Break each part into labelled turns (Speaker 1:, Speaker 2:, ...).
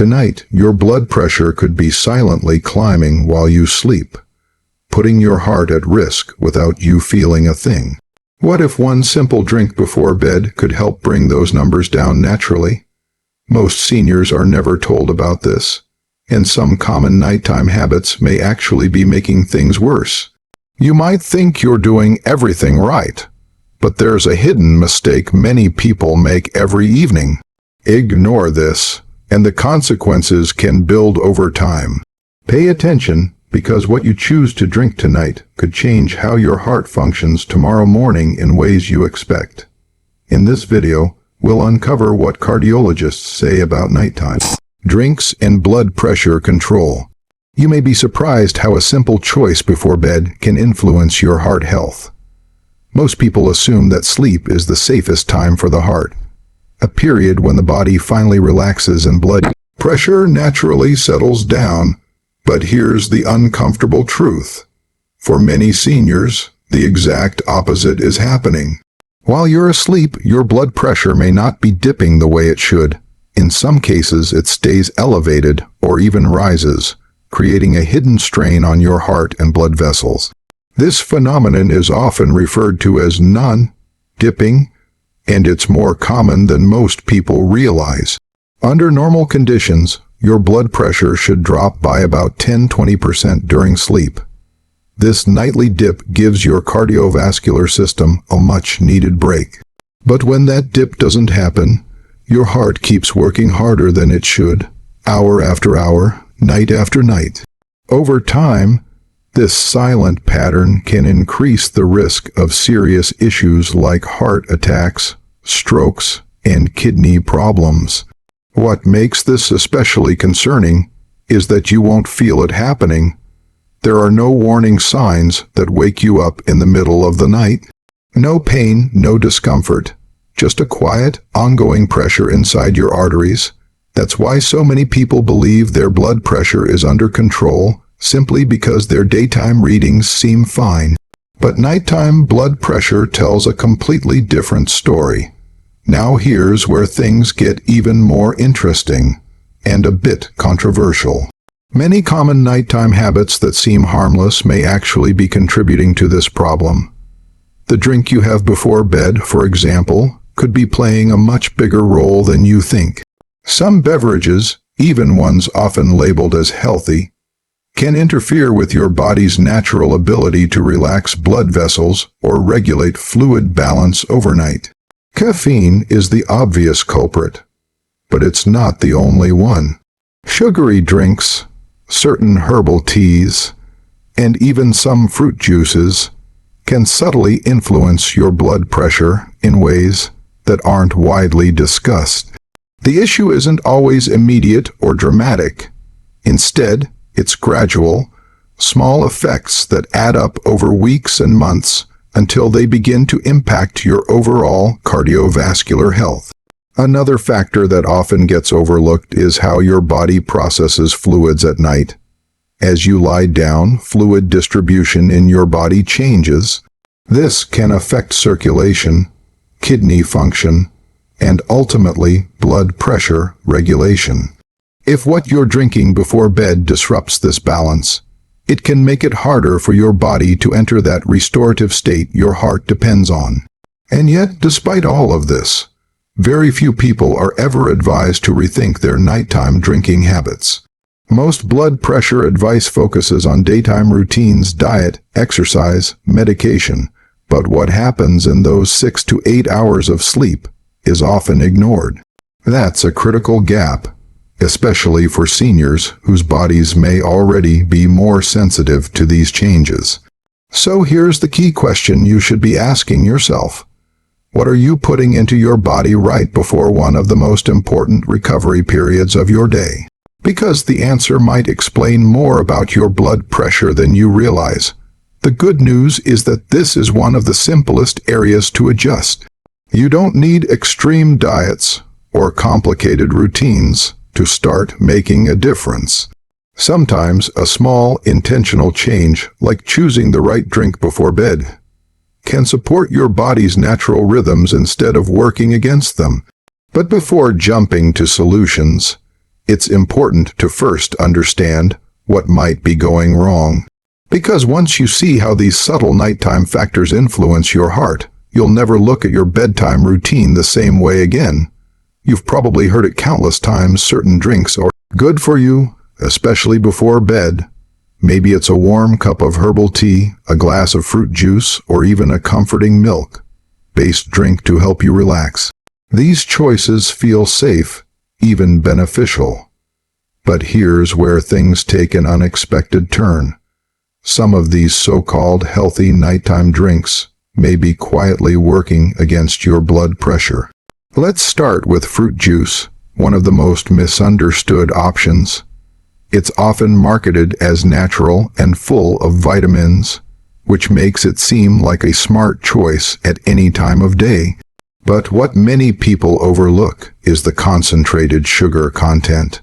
Speaker 1: Tonight, your blood pressure could be silently climbing while you sleep, putting your heart at risk without you feeling a thing. What if one simple drink before bed could help bring those numbers down naturally? Most seniors are never told about this, and some common nighttime habits may actually be making things worse. You might think you're doing everything right, but there's a hidden mistake many people make every evening. Ignore this, and the consequences can build over time. Pay attention, because what you choose to drink tonight could change how your heart functions tomorrow morning in ways you expect. In this video, we'll uncover what cardiologists say about nighttime drinks and blood pressure control. You may be surprised how a simple choice before bed can influence your heart health. Most people assume that sleep is the safest time for the heart, a period when the body finally relaxes and blood pressure naturally settles down. But here's the uncomfortable truth. For many seniors, the exact opposite is happening. While you're asleep, your blood pressure may not be dipping the way it should. In some cases, it stays elevated or even rises, creating a hidden strain on your heart and blood vessels. This phenomenon is often referred to as non-dipping, and it's more common than most people realize. Under normal conditions, your blood pressure should drop by about 10–20% during sleep. This nightly dip gives your cardiovascular system a much-needed break. But when that dip doesn't happen, your heart keeps working harder than it should, hour after hour, night after night. Over time, this silent pattern can increase the risk of serious issues like heart attacks, strokes, and kidney problems. What makes this especially concerning is that you won't feel it happening. There are no warning signs that wake you up in the middle of the night. No pain, no discomfort, just a quiet, ongoing pressure inside your arteries. That's why so many people believe their blood pressure is under control, simply because their daytime readings seem fine. But nighttime blood pressure tells a completely different story. Now here's where things get even more interesting and a bit controversial. Many common nighttime habits that seem harmless may actually be contributing to this problem. The drink you have before bed, for example, could be playing a much bigger role than you think. Some beverages, even ones often labeled as healthy, can interfere with your body's natural ability to relax blood vessels or regulate fluid balance overnight. Caffeine is the obvious culprit, but it's not the only one. Sugary drinks, certain herbal teas, and even some fruit juices can subtly influence your blood pressure in ways that aren't widely discussed. The issue isn't always immediate or dramatic. Instead, it's gradual, small effects that add up over weeks and months until they begin to impact your overall cardiovascular health. Another factor that often gets overlooked is how your body processes fluids at night. As you lie down, fluid distribution in your body changes. This can affect circulation, kidney function, and ultimately blood pressure regulation. If what you're drinking before bed disrupts this balance, it can make it harder for your body to enter that restorative state your heart depends on. And yet, despite all of this, very few people are ever advised to rethink their nighttime drinking habits. Most blood pressure advice focuses on daytime routines, diet, exercise, medication, but what happens in those 6 to 8 hours of sleep is often ignored. That's a critical gap, especially for seniors whose bodies may already be more sensitive to these changes. So here's the key question you should be asking yourself. What are you putting into your body right before one of the most important recovery periods of your day? Because the answer might explain more about your blood pressure than you realize. The good news is that this is one of the simplest areas to adjust. You don't need extreme diets or complicated routines to start making a difference. Sometimes a small, intentional change, like choosing the right drink before bed, can support your body's natural rhythms instead of working against them. But before jumping to solutions, it's important to first understand what might be going wrong. Because once you see how these subtle nighttime factors influence your heart, you'll never look at your bedtime routine the same way again. You've probably heard it countless times: certain drinks are good for you, especially before bed. Maybe it's a warm cup of herbal tea, a glass of fruit juice, or even a comforting milk-based drink to help you relax. These choices feel safe, even beneficial. But here's where things take an unexpected turn. Some of these so-called healthy nighttime drinks may be quietly working against your blood pressure. Let's start with fruit juice, one of the most misunderstood options. It's often marketed as natural and full of vitamins, which makes it seem like a smart choice at any time of day. But what many people overlook is the concentrated sugar content.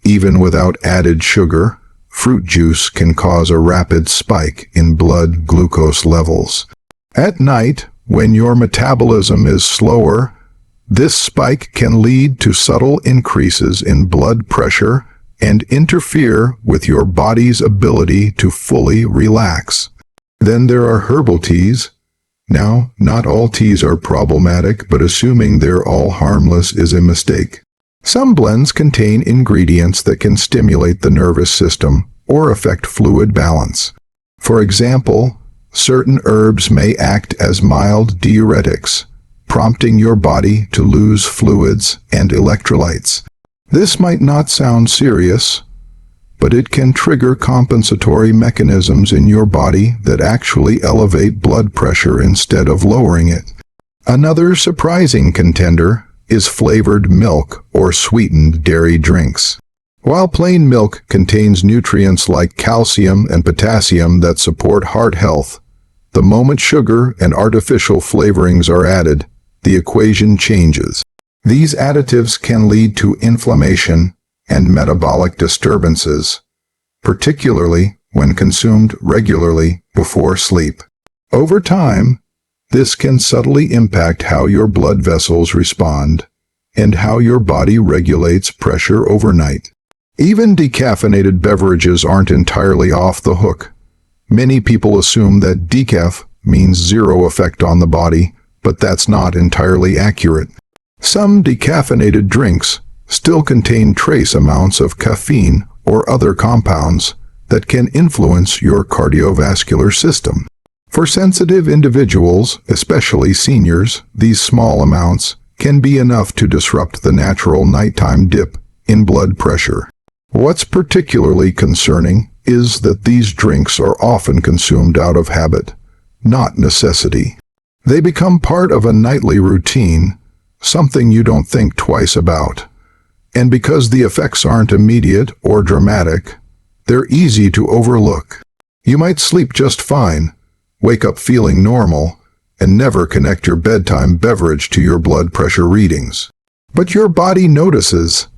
Speaker 1: Even without added sugar, fruit juice can cause a rapid spike in blood glucose levels. At night, when your metabolism is slower, this spike can lead to subtle increases in blood pressure and interfere with your body's ability to fully relax. Then there are herbal teas. Now, not all teas are problematic, but assuming they're all harmless is a mistake. Some blends contain ingredients that can stimulate the nervous system or affect fluid balance. For example, certain herbs may act as mild diuretics, prompting your body to lose fluids and electrolytes. This might not sound serious, but it can trigger compensatory mechanisms in your body that actually elevate blood pressure instead of lowering it. Another surprising contender is flavored milk or sweetened dairy drinks. While plain milk contains nutrients like calcium and potassium that support heart health, the moment sugar and artificial flavorings are added, the equation changes. These additives can lead to inflammation and metabolic disturbances, particularly when consumed regularly before sleep. Over time, this can subtly impact how your blood vessels respond and how your body regulates pressure overnight. Even decaffeinated beverages aren't entirely off the hook. Many people assume that decaf means zero effect on the body, but that's not entirely accurate. Some decaffeinated drinks still contain trace amounts of caffeine or other compounds that can influence your cardiovascular system. For sensitive individuals, especially seniors, these small amounts can be enough to disrupt the natural nighttime dip in blood pressure. What's particularly concerning is that these drinks are often consumed out of habit, not necessity. They become part of a nightly routine, something you don't think twice about. And because the effects aren't immediate or dramatic, they're easy to overlook. You might sleep just fine, wake up feeling normal, and never connect your bedtime beverage to your blood pressure readings. But your body notices.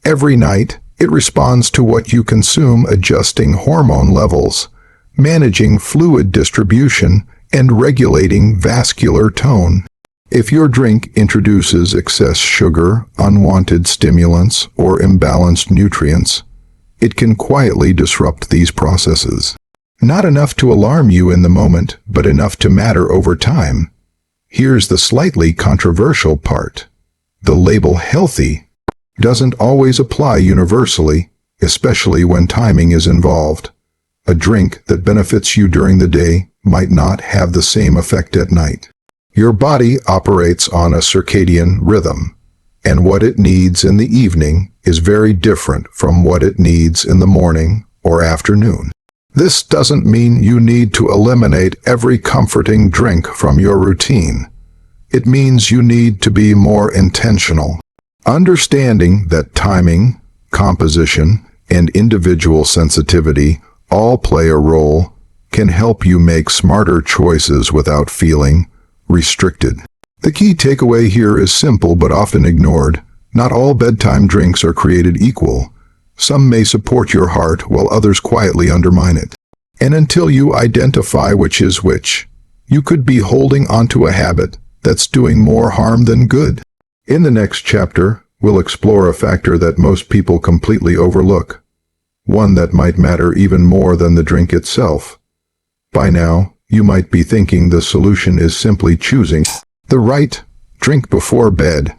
Speaker 1: Every night, it responds to what you consume, adjusting hormone levels, managing fluid distribution, and regulating vascular tone. If your drink introduces excess sugar, unwanted stimulants, or imbalanced nutrients, it can quietly disrupt these processes. Not enough to alarm you in the moment, but enough to matter over time. Here's the slightly controversial part. The label healthy doesn't always apply universally, especially when timing is involved. A drink that benefits you during the day might not have the same effect at night. Your body operates on a circadian rhythm, and what it needs in the evening is very different from what it needs in the morning or afternoon. This doesn't mean you need to eliminate every comforting drink from your routine. It means you need to be more intentional. Understanding that timing, composition, and individual sensitivity all play a role can help you make smarter choices without feeling restricted. The key takeaway here is simple but often ignored. Not all bedtime drinks are created equal. Some may support your heart while others quietly undermine it. And until you identify which is which, you could be holding onto a habit that's doing more harm than good. In the next chapter, we'll explore a factor that most people completely overlook, one that might matter even more than the drink itself. By now, you might be thinking the solution is simply choosing the right drink before bed.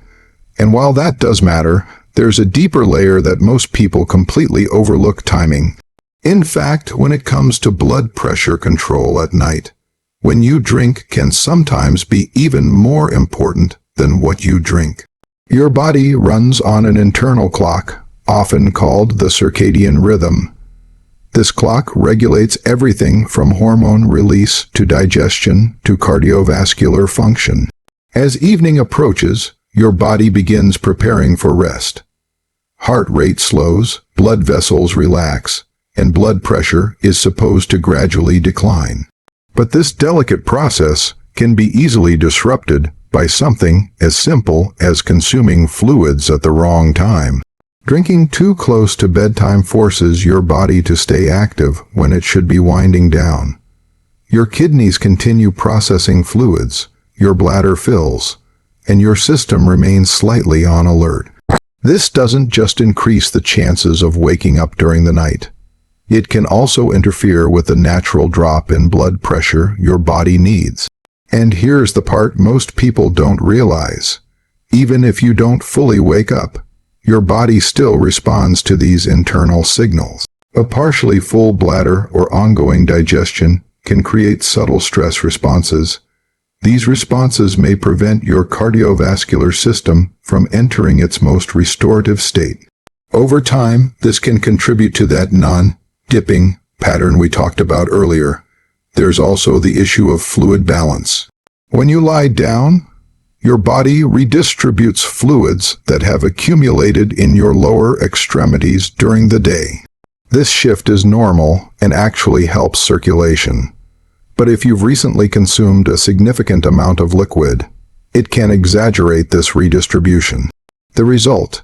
Speaker 1: And while that does matter, there's a deeper layer that most people completely overlook: timing. In fact, when it comes to blood pressure control at night, when you drink can sometimes be even more important than what you drink. Your body runs on an internal clock, often called the circadian rhythm. This clock regulates everything from hormone release to digestion to cardiovascular function. As evening approaches, your body begins preparing for rest. Heart rate slows, blood vessels relax, and blood pressure is supposed to gradually decline. But this delicate process can be easily disrupted by something as simple as consuming fluids at the wrong time. Drinking too close to bedtime forces your body to stay active when it should be winding down. Your kidneys continue processing fluids, your bladder fills, and your system remains slightly on alert. This doesn't just increase the chances of waking up during the night. It can also interfere with the natural drop in blood pressure your body needs. And here's the part most people don't realize. Even if you don't fully wake up, your body still responds to these internal signals. A partially full bladder or ongoing digestion can create subtle stress responses. These responses may prevent your cardiovascular system from entering its most restorative state. Over time, this can contribute to that non-dipping pattern we talked about earlier. There's also the issue of fluid balance. When you lie down, your body redistributes fluids that have accumulated in your lower extremities during the day. This shift is normal and actually helps circulation. But if you've recently consumed a significant amount of liquid, it can exaggerate this redistribution. The result: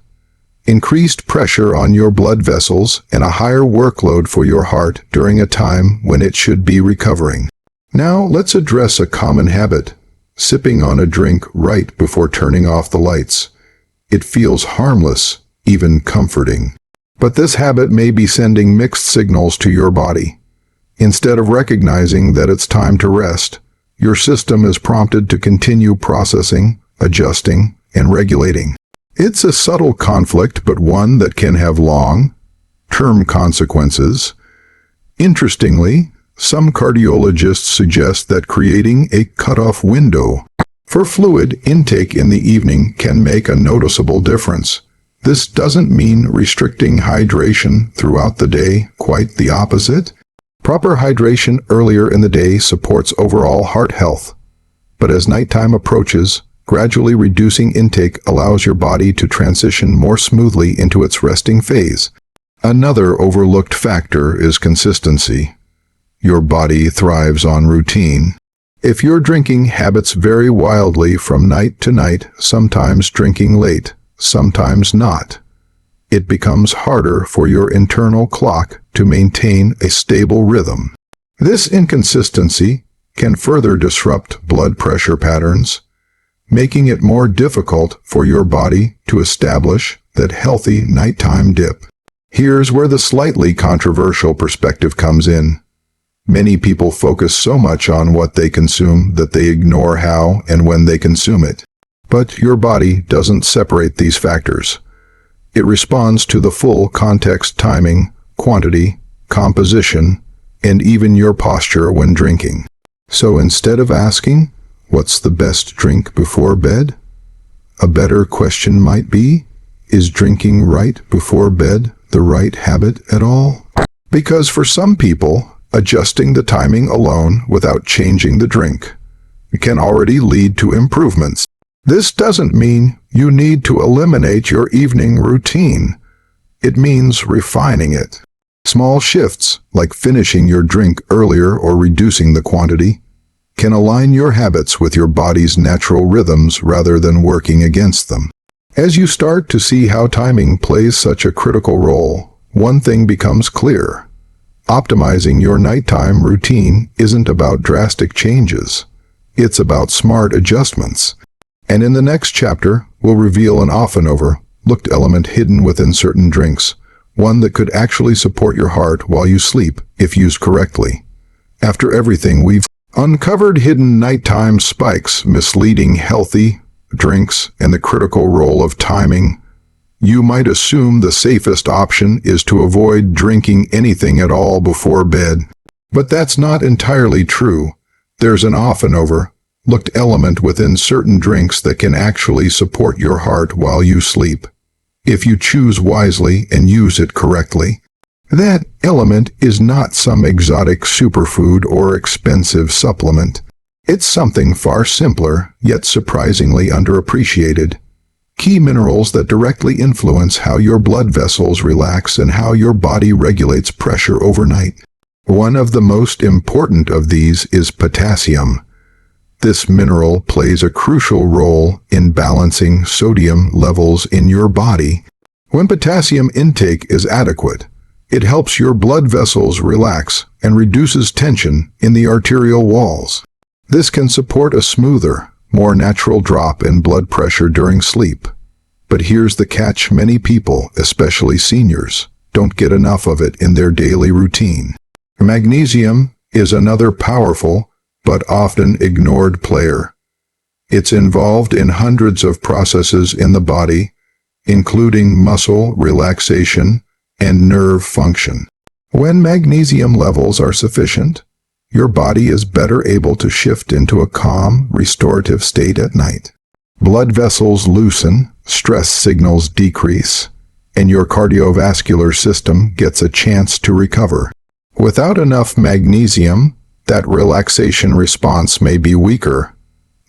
Speaker 1: increased pressure on your blood vessels and a higher workload for your heart during a time when it should be recovering. Now let's address a common habit: sipping on a drink right before turning off the lights. It feels harmless, even comforting. But this habit may be sending mixed signals to your body. Instead of recognizing that it's time to rest, your system is prompted to continue processing, adjusting, and regulating. It's a subtle conflict, but one that can have long-term consequences. Interestingly, some cardiologists suggest that creating a cutoff window for fluid intake in the evening can make a noticeable difference. This doesn't mean restricting hydration throughout the day, quite the opposite. Proper hydration earlier in the day supports overall heart health. But as nighttime approaches, gradually reducing intake allows your body to transition more smoothly into its resting phase. Another overlooked factor is consistency. Your body thrives on routine. If your drinking habits vary wildly from night to night, sometimes drinking late, sometimes not, it becomes harder for your internal clock to maintain a stable rhythm. This inconsistency can further disrupt blood pressure patterns, making it more difficult for your body to establish that healthy nighttime dip. Here's where the slightly controversial perspective comes in. Many people focus so much on what they consume that they ignore how and when they consume it. But your body doesn't separate these factors. It responds to the full context: timing, quantity, composition, and even your posture when drinking. So instead of asking, "What's the best drink before bed?" a better question might be, is drinking right before bed the right habit at all? Because for some people, adjusting the timing alone without changing the drink can already lead to improvements. This doesn't mean you need to eliminate your evening routine. It means refining it. Small shifts, like finishing your drink earlier or reducing the quantity, can align your habits with your body's natural rhythms rather than working against them. As you start to see how timing plays such a critical role, one thing becomes clear. Optimizing your nighttime routine isn't about drastic changes. It's about smart adjustments. And in the next chapter, we'll reveal an often overlooked looked element hidden within certain drinks, one that could actually support your heart while you sleep if used correctly. After everything we've uncovered, hidden nighttime spikes, misleading healthy drinks, and the critical role of timing, you might assume the safest option is to avoid drinking anything at all before bed. But that's not entirely true. There's an often overlooked element within certain drinks that can actually support your heart while you sleep, if you choose wisely and use it correctly. That element is not some exotic superfood or expensive supplement. It's something far simpler, yet surprisingly underappreciated. Key minerals that directly influence how your blood vessels relax and how your body regulates pressure overnight. One of the most important of these is potassium. This mineral plays a crucial role in balancing sodium levels in your body. When potassium intake is adequate, it helps your blood vessels relax and reduces tension in the arterial walls. This can support a smoother, more natural drop in blood pressure during sleep. But here's the catch: many people, especially seniors, don't get enough of it in their daily routine. Magnesium is another powerful, but often ignored player. It's involved in hundreds of processes in the body, including muscle relaxation and nerve function. When magnesium levels are sufficient, your body is better able to shift into a calm, restorative state at night. Blood vessels loosen, stress signals decrease, and your cardiovascular system gets a chance to recover. Without enough magnesium, that relaxation response may be weaker,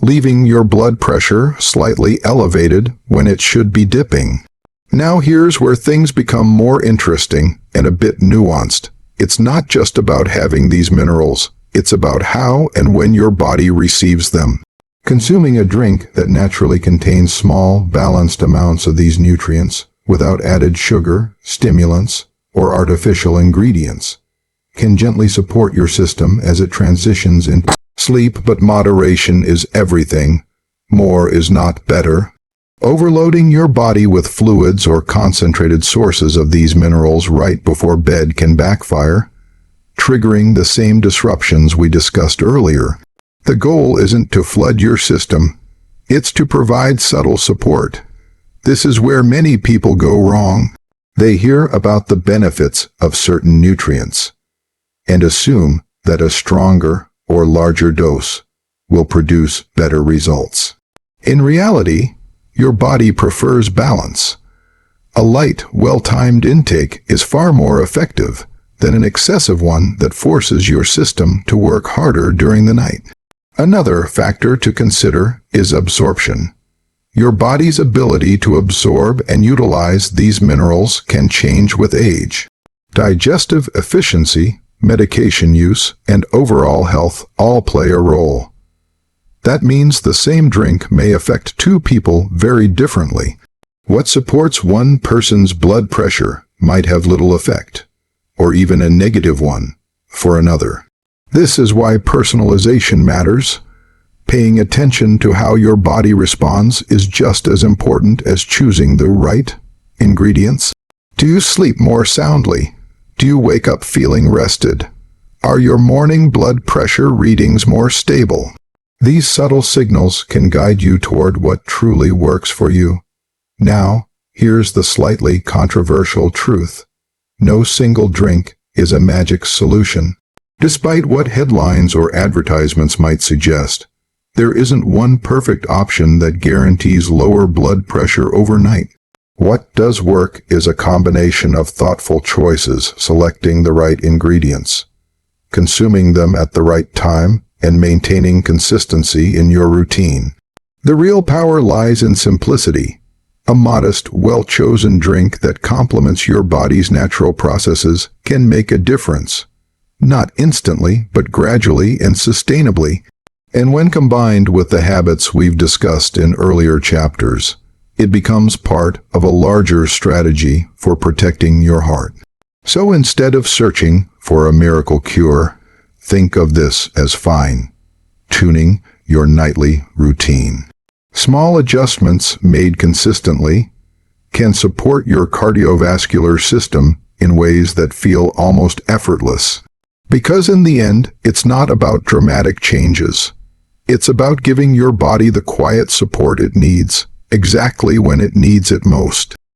Speaker 1: leaving your blood pressure slightly elevated when it should be dipping. Now here's where things become more interesting and a bit nuanced. It's not just about having these minerals, it's about how and when your body receives them. Consuming a drink that naturally contains small, balanced amounts of these nutrients, without added sugar, stimulants, or artificial ingredients, can gently support your system as it transitions into sleep. But moderation is everything. More is not better. Overloading your body with fluids or concentrated sources of these minerals right before bed can backfire, triggering the same disruptions we discussed earlier. The goal isn't to flood your system, it's to provide subtle support. This is where many people go wrong. They hear about the benefits of certain nutrients and assume that a stronger or larger dose will produce better results. In reality, your body prefers balance. A light, well-timed intake is far more effective than an excessive one that forces your system to work harder during the night. Another factor to consider is absorption. Your body's ability to absorb and utilize these minerals can change with age. Digestive efficiency, medication use, and overall health all play a role. That means the same drink may affect two people very differently. What supports one person's blood pressure might have little effect, or even a negative one, for another. This is why personalization matters. Paying attention to how your body responds is just as important as choosing the right ingredients. Do you sleep more soundly? Do you wake up feeling rested? Are your morning blood pressure readings more stable? These subtle signals can guide you toward what truly works for you. Now, here's the slightly controversial truth. No single drink is a magic solution. Despite what headlines or advertisements might suggest, there isn't one perfect option that guarantees lower blood pressure overnight. What does work is a combination of thoughtful choices, selecting the right ingredients, consuming them at the right time, and maintaining consistency in your routine. The real power lies in simplicity. A modest, well-chosen drink that complements your body's natural processes can make a difference. Not instantly, but gradually and sustainably. And when combined with the habits we've discussed in earlier chapters, it becomes part of a larger strategy for protecting your heart. So instead of searching for a miracle cure, think of this as fine-tuning your nightly routine. Small adjustments made consistently can support your cardiovascular system in ways that feel almost effortless. Because in the end, it's not about dramatic changes. It's about giving your body the quiet support it needs, exactly when it needs it most.